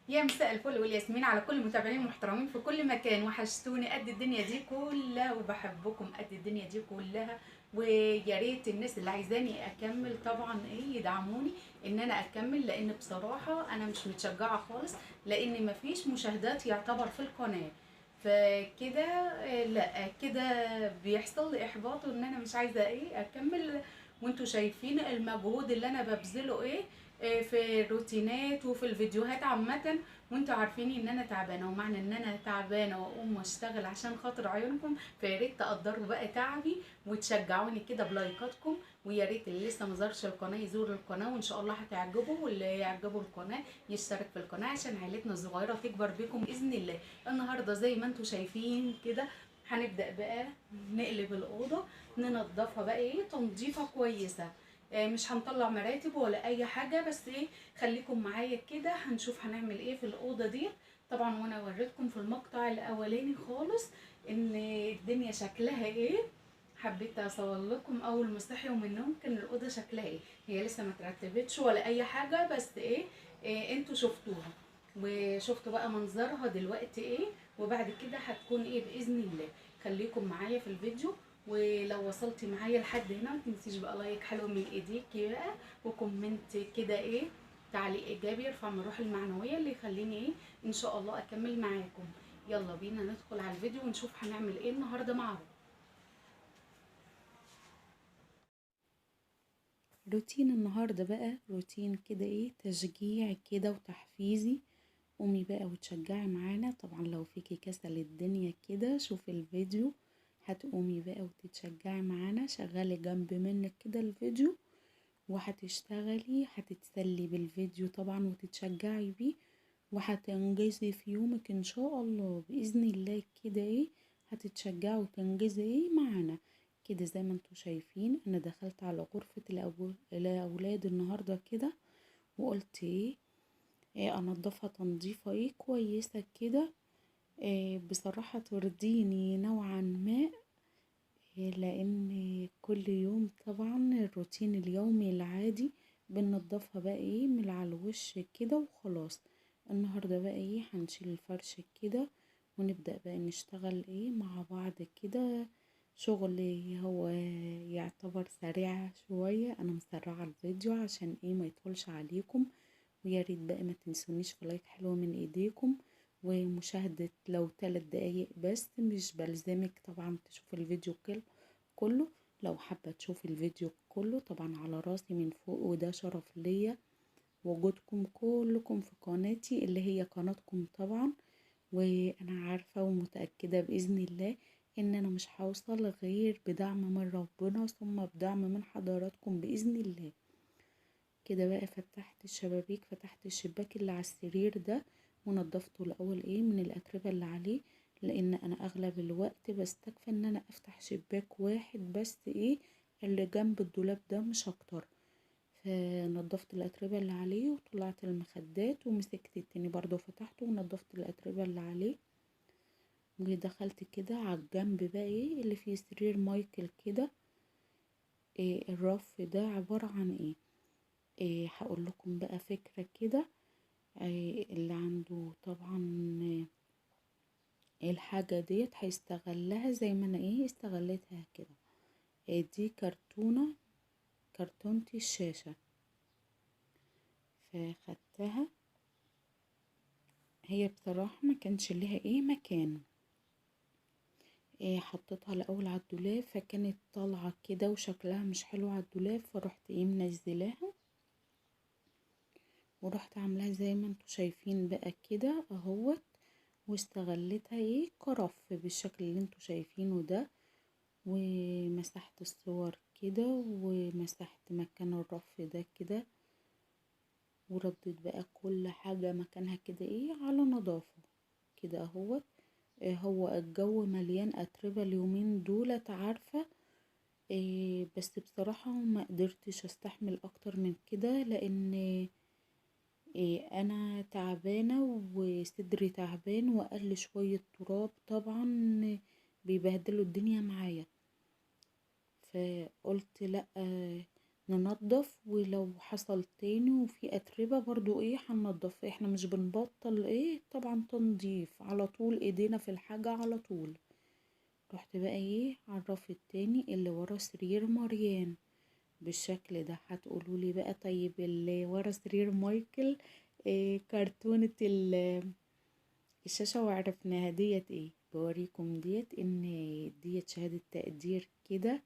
يا مساء الفل والياسمين على كل المتابعين المحترمين في كل مكان. وحشتوني قد الدنيا دي كلها وبحبكم قد الدنيا دي كلها. ويا ريت الناس اللي عايزاني اكمل طبعا يدعموني ان انا اكمل، لان بصراحة انا مش متشجعة خالص، لان مفيش مشاهدات يعتبر في القناة. فكده لا كده بيحصل لي احباط، وان انا مش عايزة اكمل. وانتوا شايفين المجهود اللي انا ببذله في الروتينات وفي الفيديوهات عامة. وانتوا عارفين ان انا تعبانة، ومعنى ان انا تعبانة واقوم واشتغل عشان خاطر عيونكم، فيا ريت تقدروا بقى تعبي وتشجعوني كده بلايكاتكم. ويا ريت اللي لسه ما زارش القناة يزور القناة، وان شاء الله هتعجبه، واللي يعجبه القناة يشترك في القناة عشان عيلتنا الصغيرة تكبر بيكم بإذن الله. النهاردة زي ما انتوا شايفين كده هنبدأ بقى نقلب الأوضة، ننضفها بقى تنظيفة كويسة. مش هنطلع مراتب ولا اي حاجه، بس خليكم معايا كده هنشوف هنعمل ايه في الاوضه دي. طبعا وانا وريتكم في المقطع الاولاني خالص ان الدنيا شكلها حبيت اصور لكم اول ما صحيوا من النوم كان الاوضه شكلها هي لسه ما ترتبتش ولا اي حاجه، بس انتوا شفتوها وشفتوا بقى منظرها دلوقتي وبعد كده هتكون باذن الله. خليكم معايا في الفيديو، ولو وصلتي معايا لحد هنا متنسيش بقى لايك حلو من ايديكي بقى، وكومنت كده تعليق ايجابي يرفع من روحي المعنويه اللي يخليني ان شاء الله اكمل معاكم. يلا بينا ندخل على الفيديو ونشوف هنعمل ايه النهارده مع بعض. روتين النهارده بقى روتين كده تشجيع كده وتحفيزي. قومي بقى وتشجعي معانا. طبعا لو فيكي كسل الدنيا كده شوفي الفيديو، هتقومي بقى وتتشجعي معانا. شغلي جنب منك كده الفيديو وهتشتغلي، هتتسلي بالفيديو طبعا وتتشجعي بيه، وهتنجزي في يومك ان شاء الله باذن الله كده هتتشجعي وتنجزي معانا كده. زي ما انتوا شايفين انا دخلت على غرفة الاولاد النهاردة كده، وقلت انضفها تنظيفة كويسة كده. بصراحة ترضيني نوعا ما، لان كل يوم طبعا الروتين اليومي العادي بننضفها بقى من على الوش كده وخلاص. النهارده بقى هنشيل الفرش كده ونبدأ بقى نشتغل مع بعض كده. شغل هو يعتبر سريع شوية، انا مسرعة الفيديو عشان ما يطولش عليكم. ويا ريت بقى ما تنسونيش في لايك حلوة من ايديكم، ومشاهدة لو 3 دقايق بس، مش بلزمك طبعا تشوف الفيديو كله. لو حابة تشوف الفيديو كله طبعا على راسي من فوق، وده شرف ليا وجودكم كلكم في قناتي اللي هي قناتكم طبعا. وانا عارفة ومتأكدة بإذن الله ان انا مش هوصل غير بدعم من ربنا ثم بدعم من حضراتكم بإذن الله. كده بقى فتحت الشبابيك، فتحت الشباك اللي على السرير ده ونضفته الاول من الاتربه اللي عليه، لان انا اغلب الوقت بستكفى ان انا افتح شباك واحد بس اللي جنب الدولاب ده مش اكتر. فنضفت الاتربه اللي عليه وطلعت المخدات، ومسكت التاني برضو فتحته ونضفت الاتربه اللي عليه. ودخلت كده على الجنب بقى اللي فيه سرير مايكل كده. الرف ده عبارة عن هقول لكم بقى فكرة كده. اللي عنده طبعا الحاجة ديت هيستغلها زي ما انا استغلتها كده. دي كرتونتي الشاشة، فخدتها. هي بصراحة ما كانش لها مكان. حطيتها الاول على الدولاب، فكانت طالعة كده وشكلها مش حلو على الدولاب، فرحت منزلاها ورحت عاملاها زي ما انتوا شايفين بقى كده اهوت. واستغلتها كرف بالشكل اللي انتوا شايفينه ده. ومسحت الصور كده ومسحت مكان الرف ده كده، ورديت بقى كل حاجة مكانها كده على نظافة كده اهوت. هو الجو مليان اتربة اليومين دولت عارفة. بس بصراحة ما قدرتش استحمل اكتر من كده، لان انا تعبانة وصدري تعبان، واقل شوية تراب طبعا بيبهدلوا الدنيا معايا. فقلت لا، ننضف، ولو حصل تاني وفي اتربة برضو هننضف. احنا مش بنبطل طبعا تنظيف على طول، ايدينا في الحاجة على طول. رحت بقى عرفت تاني اللي ورا سرير مريان بالشكل ده. هتقولولي بقى طيب اللي ورا سرير مايكل كرتونة الشاشة وعرفناها ديت بوريكم ديت ان ديت شهادة تقدير كده.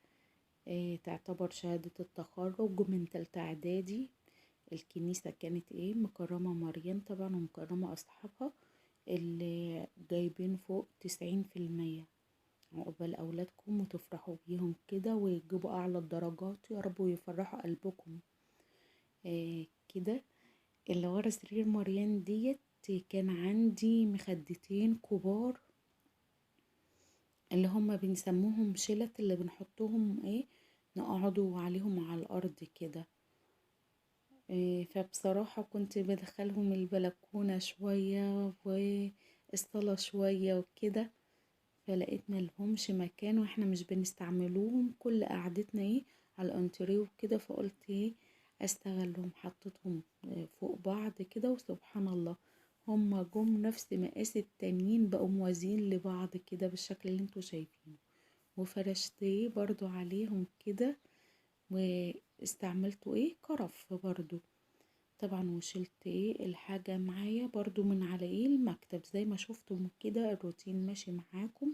تعتبر شهادة التخرج من تالتة اعدادي. الكنيسة كانت مكرمة مريم طبعا ومكرمة اصحابها اللي جايبين فوق 90%. عقبال أولادكم وتفرحوا بيهم كده ويجيبوا أعلى الدرجات يا رب ويفرحوا قلبكم. كده اللي ورا سرير مريان ديت كان عندي مخدتين كبار اللي هما بنسموهم شلت، اللي بنحطهم نقعدوا عليهم على الأرض كده. فبصراحة كنت بدخلهم البلكونة شوية والصالة شوية وكده، فلقيت ملهمش مكان واحنا مش بنستعملوهم، كل قعدتنا على الانتريه وكده. فقلت استغلهم، حطيتهم فوق بعض كده وسبحان الله هما جم نفس مقاس التانيين، بقوا موازين لبعض كده بالشكل اللي انتوا شايفينه. وفرشت برضو عليهم كده، واستعملته كرف برضو طبعا. وشلت الحاجة معايا برضو من على المكتب زي ما شفتم كده. الروتين ماشي معاكم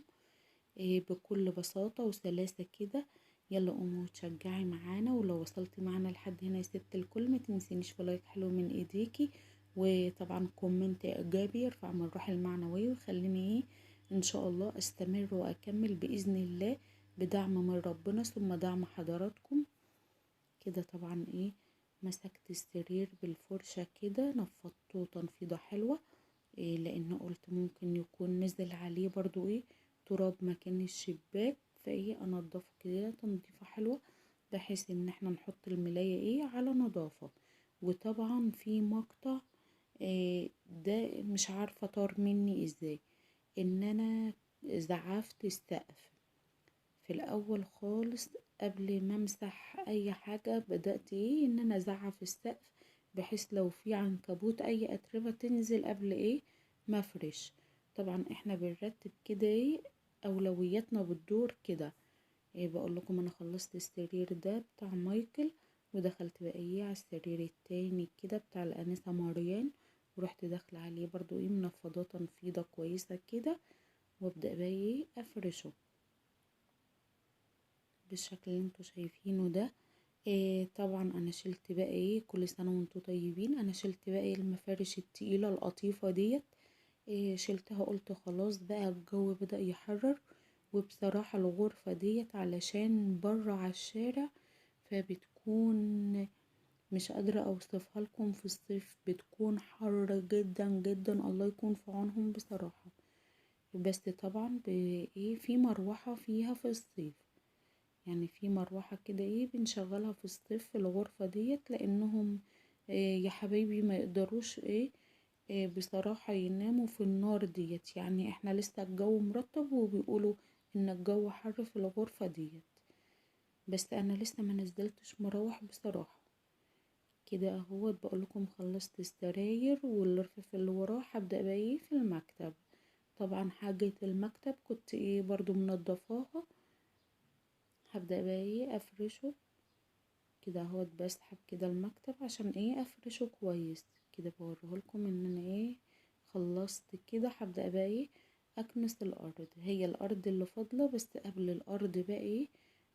بكل بساطة وسلاسة كده. يلا قوموا وتشجعي معانا، ولو وصلتي معانا لحد هنا يا ست الكل ما تنسينيش في لايك حلو من ايديكي، وطبعا كومنت ايجابي يرفع من روح المعنوية ويخليني ان شاء الله استمر واكمل باذن الله بدعم من ربنا ثم دعم حضراتكم كده. طبعا مسكت السرير بالفرشة كده، نفضته تنفيضة حلوة لان قلت ممكن يكون نزل عليه برضو تراب مكان الشباك، انضفه كده تنظيفة حلوة بحيث ان احنا نحط الملاية على نظافة. وطبعا في مقطع ده مش عارفة طار مني ازاي، ان انا زعفت السقف في الاول خالص. قبل ما امسح اي حاجة بدأت ان انا ازعف السقف بحيث لو في عنكبوت اي اتربة تنزل قبل ما افرش. طبعا احنا بنرتب كده اولوياتنا بتدور كده. بقول لكم انا خلصت السرير ده بتاع مايكل، ودخلت بقى على السرير التاني كده بتاع الانسة مريان، ورحت داخله عليه برضو منفضاه تنفيضه كويسه كده، وابدا بقى افرشه بالشكل اللي انتوا شايفينه ده. طبعا انا شلت بقى كل سنه وانتوا طيبين. انا شلت بقى المفارش التقيله القطيفه ديت، شلتها. قلت خلاص بقى الجو بدأ يحرر، وبصراحة الغرفة ديت علشان برا على الشارع فبتكون مش قادرة اوصفها لكم. في الصيف بتكون حر جدا جدا، الله يكون في عونهم بصراحة. بس طبعا في مروحة فيها في الصيف، يعني في مروحة كده بنشغلها في الصيف في الغرفة ديت، لانهم يا حبايبي ما يقدروش بصراحة يناموا في النار ديت. يعني احنا لسه الجو مرطب وبيقولوا ان الجو حر في الغرفة ديت، بس انا لسه ما نزلتش مراوح بصراحة كده. اهوت بقولكم خلصت السراير والرفوف اللي وراه، هبدأ بقى في المكتب. طبعا حاجة المكتب كنت برضو منضفاها، هبدأ بقى افرشه كده. اهوت بسحب كده المكتب عشان افرشه كويس كده. بوريهولكم ان انا خلصت كده. هبدأ بقى اكنس الارض، هي الارض اللي فاضلة. بس قبل الارض بقى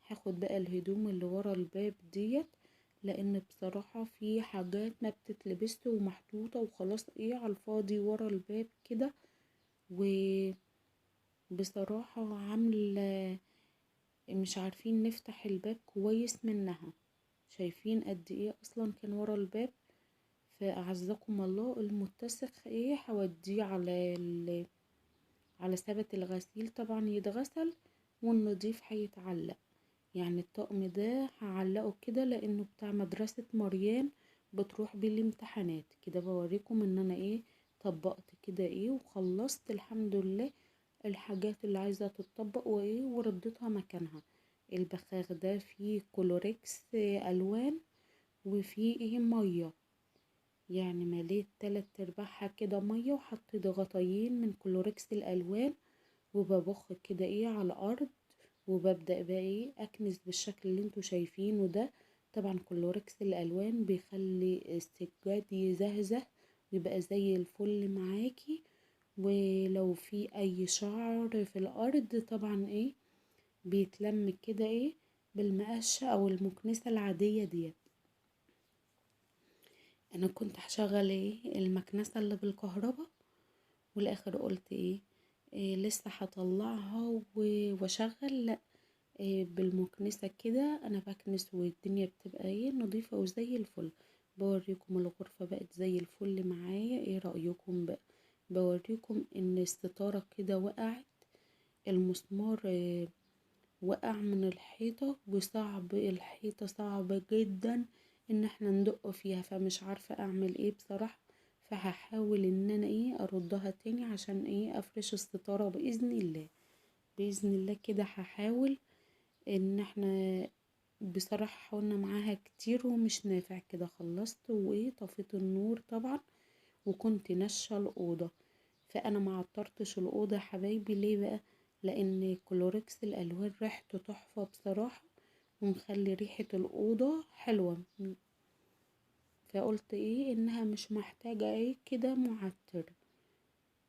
هاخد بقى الهدوم اللي ورا الباب ديت، لان بصراحة في حاجات ما بتتلبست ومحطوطة وخلاص على الفاضي ورا الباب كده. وبصراحة عاملة مش عارفين نفتح الباب كويس منها. شايفين قد اصلا كان ورا الباب. فأعزكم الله المتسخ هوديه على ثبت الغسيل طبعا يتغسل، والنضيف هيتعلق. يعني الطقم ده هعلقه كده لانه بتاع مدرسة مريان بتروح بيه الامتحانات كده. بوريكم ان انا طبقت كده وخلصت الحمد لله الحاجات اللي عايزة تتطبق ورديتها مكانها. البخاخ ده فيه كلوريكس الوان وفيه ايه ميه، يعني مليت 3/4 كده ميه وحطيت غطيين من كلوريكس الالوان، وببخ كده ايه على الارض، وببدأ بقى ايه اكنس بالشكل اللي انتوا شايفينه ده. طبعا كلوركس الالوان بيخلي السجاد يزهزه ويبقى زي الفل معاكي. ولو في اي شعر في الارض طبعا ايه بيتلم كده ايه بالمقشة او المكنسة العادية ديت. انا كنت هشغل ايه المكنسة اللي بالكهرباء، والاخر قلت إيه لسه هطلعها واشغل، لا إيه بالمكنسة كده انا بكنس والدنيا بتبقى ايه نظيفة وزي الفل. بوريكم الغرفة بقت زي الفل معايا، ايه رأيكم بقى؟ بوريكم ان الستارة كده وقعت، المسمار وقع من الحيطة، وصعب الحيطة صعبة جدا ان احنا ندق فيها، فمش عارفة اعمل ايه بصراحة. فهحاول ان انا ايه اردها تاني عشان ايه افرش الستارة بإذن الله. بإذن الله كده هحاول ان احنا بصراحة حاولنا معاها كتير ومش نافع كده. خلصت وايه طفيت النور طبعا وكنت نشة الأوضة. فأنا ما عطرتش الأوضة يا حبايبي، ليه بقى؟ لأن كلوركس الألوان ريحته تحفة بصراحة ومخلي ريحة الأوضة حلوة. فقلت ايه انها مش محتاجة ايه كده معطر.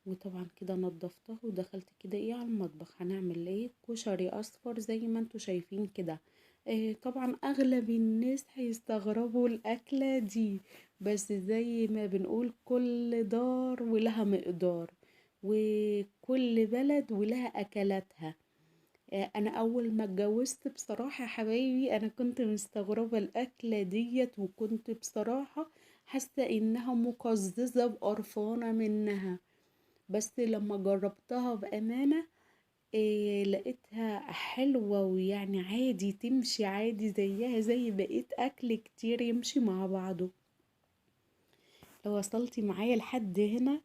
وطبعا كده نضفتها ودخلت كده ايه على المطبخ. هنعمل ايه كشري اصفر زي ما انتوا شايفين كده. إيه طبعا اغلب الناس هيستغربوا الاكلة دي، بس زي ما بنقول كل دار ولها مقدار، وكل بلد ولها اكلاتها. انا اول ما اتجوزت بصراحة يا حبايبي انا كنت مستغربة الاكلة ديت، وكنت بصراحة حاسة انها مقززة وقرفانة منها. بس لما جربتها بأمانة لقيتها حلوة، ويعني عادي تمشي عادي زيها زي بقيت أكل كتير يمشي مع بعضه. لو وصلتي معايا لحد هنا،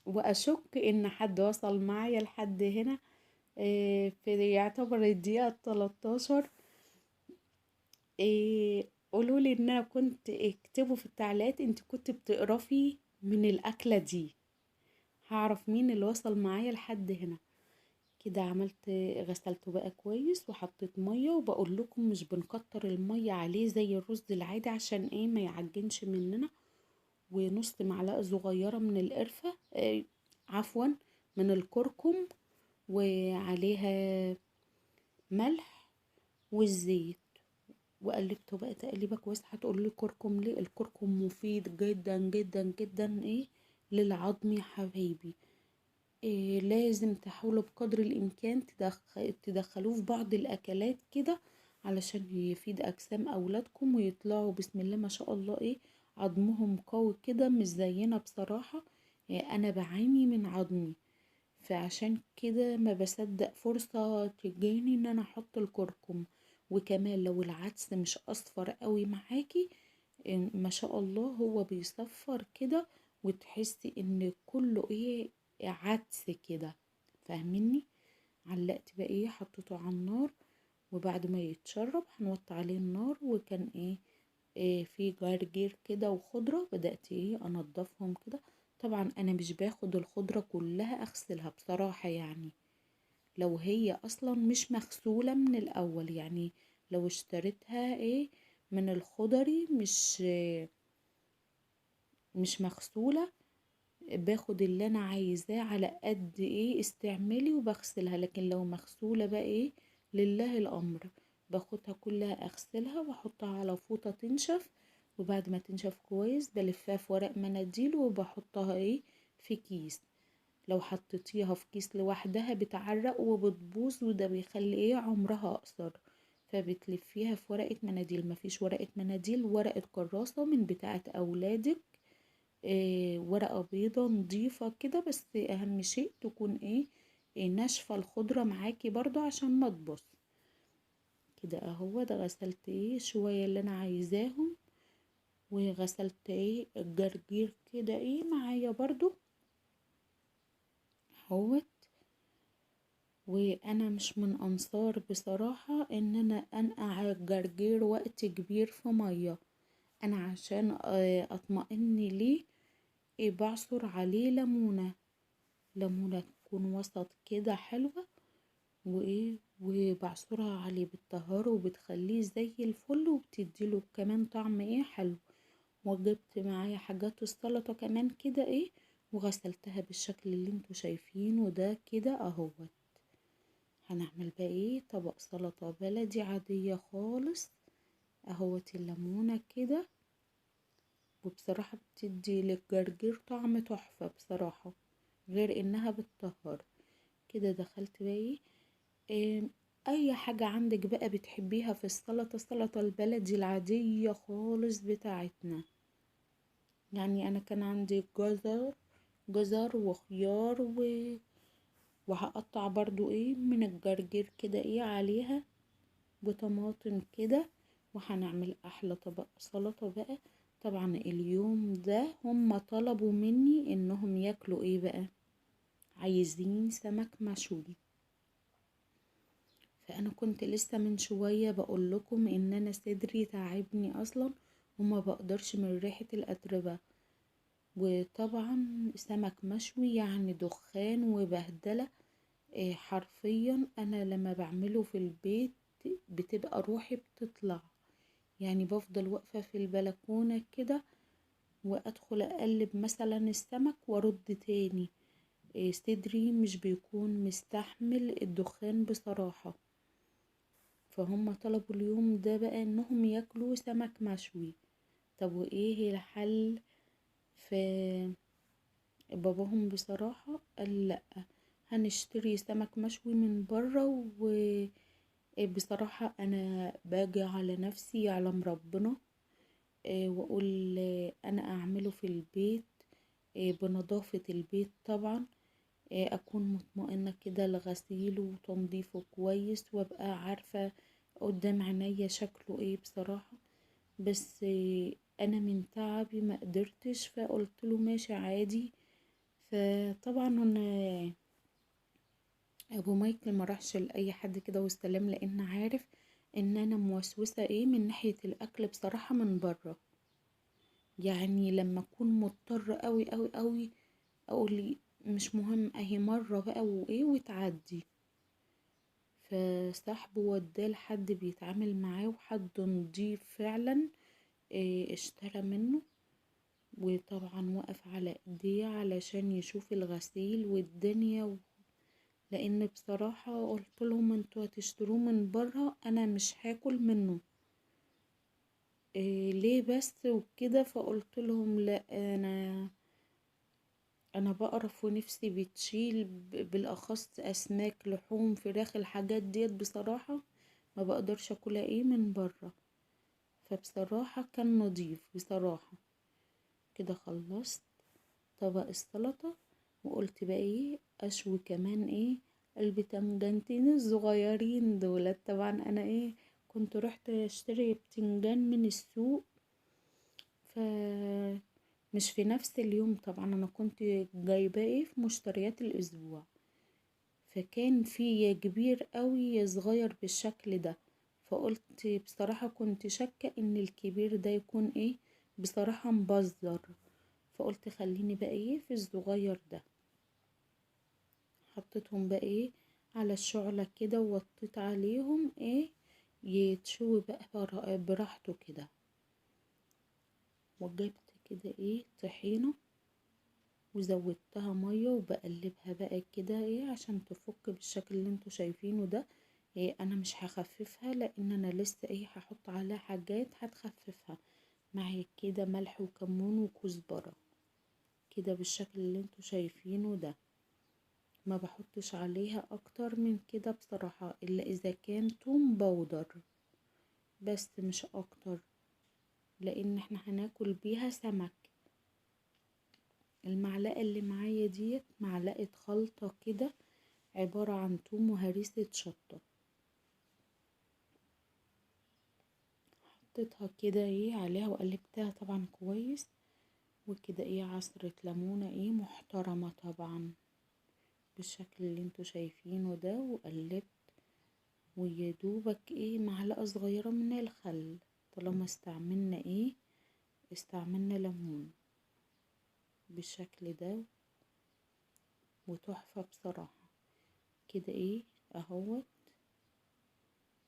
وأشك إن حد وصل معايا لحد هنا في يعتبر الدقيقة 13، قولولي إن أنا كنت اكتبوا في التعليقات انت كنت بتقرفي من الأكلة دي، هعرف مين اللي وصل معايا لحد هنا. كده عملت غسلته بقى كويس وحطيت ميه، وبقول لكم مش بنكتر الميه عليه زي الرز العادي عشان ايه ما يعجنش مننا. ونص معلقه صغيره من القرفه عفوا من الكركم، وعليها ملح والزيت، وقلبته بقى تقليبه كويس. هتقول لي كركم ليه؟ الكركم مفيد جدا جدا جدا ايه للعظم يا حبايبي. إيه لازم تحاولوا بقدر الإمكان تدخلوه في بعض الأكلات كده علشان يفيد أجسام أولادكم ويطلعوا بسم الله ما شاء الله ايه عظمهم قوي كده مش زينا بصراحة. إيه أنا بعاني من عظمي، فعشان كده ما بصدق فرصة تجيني ان انا احط الكركم. وكمان لو العدس مش اصفر قوي معاكي ما شاء الله هو بيصفر كده، وتحسي ان كله ايه عدس كده، فاهميني؟ علقت بقى ايه حطيته على النار، وبعد ما يتشرب هنوطي عليه النار. وكان إيه في جرجير كده وخضرة بدأت ايه انضفهم كده. طبعا انا مش باخد الخضرة كلها اغسلها بصراحة، يعني لو هي اصلا مش مغسولة من الاول، يعني لو اشتريتها ايه من الخضري مش مغسولة، باخد اللي انا عايزاه على قد ايه استعمالي وبغسلها. لكن لو مغسولة بقى ايه لله الامر، باخدها كلها اغسلها واحطها على فوطة تنشف، وبعد ما تنشف كويس بلفها في ورق مناديل وبحطها ايه في كيس. لو حطيتيها في كيس لوحدها بتعرق وبتبوظ، وده بيخلي ايه عمرها اقصر. فبتلفيها في ورقة مناديل، مفيش ورقة مناديل ورقة كراسة من بتاعة اولادك، ورقة بيضة نضيفة كده. بس اهم شيء تكون ناشفة الخضرة معاكي برضو عشان ما تبص. كده اهو ده غسلت شوية اللي انا عايزاهم، وغسلت الجرجير كده معايا برضو اهوت. وانا مش من انصار بصراحة ان انا انقع الجرجير وقت كبير في مية. انا عشان اطمئن ليه بعصر عليه ليمونة. ليمونة تكون وسط كده حلوة، وبعصرها عليه بالطهارة وبتخليه زي الفل وبتديله كمان طعم حلو. وجبت معايا حاجات السلطة كمان كده وغسلتها بالشكل اللي انتوا شايفينه ده كده اهوت. هنعمل بقى طبق سلطة بلدي عادية خالص اهوت. الليمونة كده، وبصراحة بتدي للجرجير طعم تحفة بصراحة، غير انها بتطهر. كده دخلت بقى إيه اي حاجة عندك بقى بتحبيها في السلطة، السلطة البلدي العادية خالص بتاعتنا. يعني انا كان عندي جزر وخيار وهقطع برضو من الجرجير كده عليها بطماطم كده. وهنعمل احلى طبق سلطة بقى. طبعا اليوم ده هم طلبوا مني انهم ياكلوا بقى، عايزين سمك مشوي. فانا كنت لسه من شوية بقول لكم ان انا صدري تعبني اصلا وما بقدرش من ريحة الاتربة. وطبعا سمك مشوي يعني دخان وبهدلة. حرفيا انا لما بعمله في البيت بتبقى روحي بتطلع. يعني بفضل واقفة في البلكونة كده وادخل اقلب مثلا السمك وارد تاني. صدري مش بيكون مستحمل الدخان بصراحة. فهم طلبوا اليوم ده بقى انهم ياكلوا سمك مشوي. طب وايه الحل؟ فباباهم بصراحة قال لا، هنشتري سمك مشوي من بره. وبصراحة انا باجي على نفسي يعلم ربنا، واقول انا اعمله في البيت بنظافة البيت طبعا. اكون مطمئنة كده لغسيله وتنظيفه كويس وابقى عارفة قدام عينيا شكله بصراحة. بس انا من تعبي ما قدرتش، فقلت له ماشي عادي. فطبعا انا ابو مايكل ما راحش لاي حد كده واستلم، لان عارف ان انا موسوسة من ناحية الاكل بصراحة من بره. يعني لما اكون مضطر قوي قوي قوي اقول مش مهم اهي مرة بقى وتعدي. فصاحبه وداه لحد بيتعامل معاه وحد نضيف فعلا. اشترى منه، وطبعا وقف على ايديه علشان يشوف الغسيل والدنيا لان بصراحة قلت لهم انتوا هتشتروه من بره انا مش هاكل منه. ليه بس وكده؟ فقلت لهم لا، انا بقرف ونفسي بتشيل بالاخص اسماك لحوم فراخ الحاجات ديت بصراحة ما بقدرش اكلها من بره. فبصراحة كان نضيف بصراحة. كده خلصت طبق السلطة، وقلت بقى اشوي كمان البتنجانتين الصغيرين دول. طبعا انا كنت رحت اشتري بتنجان من السوق، ف مش في نفس اليوم طبعا، انا كنت جايباه في مشتريات الاسبوع. فكان في يا كبير قوي يا صغير بالشكل ده. فقلت بصراحة كنت شاكة ان الكبير ده يكون بصراحة مبذر. فقلت خليني بقى في الصغير ده. حطيتهم بقى على الشعلة كده ووطيت عليهم يتشوي بقى براحته كده. وجبت كده طحينة وزودتها مية وبقلبها بقى كده عشان تفك بالشكل اللي انتوا شايفينه ده. انا مش هخففها لان انا لسه هحط عليها حاجات هتخففها. معايا كده ملح وكمون وكزبرة كده بالشكل اللي انتوا شايفينه ده. ما بحطش عليها اكتر من كده بصراحة الا اذا كان توم باودر، بس مش اكتر لان احنا هناكل بيها سمك. المعلقة اللي معايا ديت معلقة خلطة كده عبارة عن توم وهريسة شطة. حطيتها كده عليها وقلبتها طبعا كويس. وكده عصرة ليمونة محترمة طبعا. بالشكل اللي انتوا شايفينه ده، وقلبت ويدوبك معلقة صغيرة من الخل، طالما استعملنا ليمون بالشكل ده، وتحفة بصراحة. كده اهوت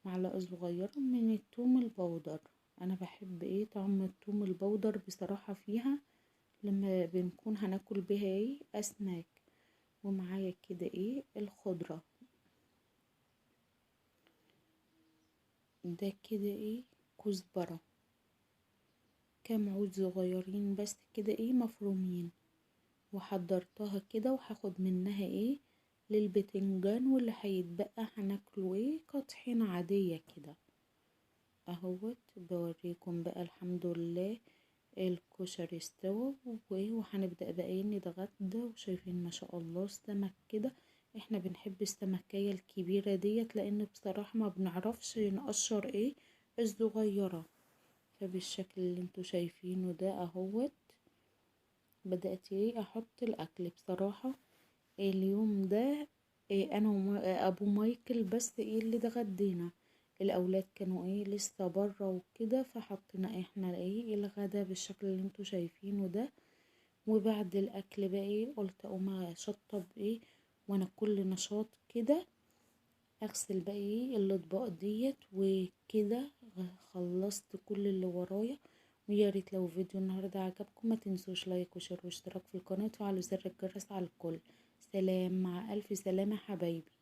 معلقة صغيرة من الثوم البودر. انا بحب طعم الثوم البودر بصراحة فيها لما بنكون هناكل بها اسماك. ومعايا كده الخضرة ده كده كزبرة، كام عود صغيرين بس كده مفرومين، وحضرتها كده، وهاخد منها للبتنجان، واللي هيتبقى هناكله كطحينة عادية كده اهوت. بوريكم بقى الحمد لله الكشري استوى، وهنبدأ بقى نتغدى. وشايفين ما شاء الله السمك كده، احنا بنحب السمكية الكبيرة ديت، لان بصراحة ما بنعرفش نقشر الصغيرة. فبالشكل اللي انتوا شايفينه ده اهوت بدأت احط الاكل. بصراحة اليوم ده انا ابو مايكل بس اللي اتغدينا. الاولاد كانوا لسه بره وكده، فحطينا احنا الغدا بالشكل اللي انتوا شايفينه ده. وبعد الاكل بقى قلت اقوم اشطب وانا كل نشاط كده اغسل بقى الاطباق ديت وكده. خلصت كل اللي ورايا. ويا ريت لو فيديو النهارده عجبكم ما تنسوش لايك وشير واشتراك في القناه وعلى زر الجرس على الكل. سلام، مع الف سلامه حبايبي.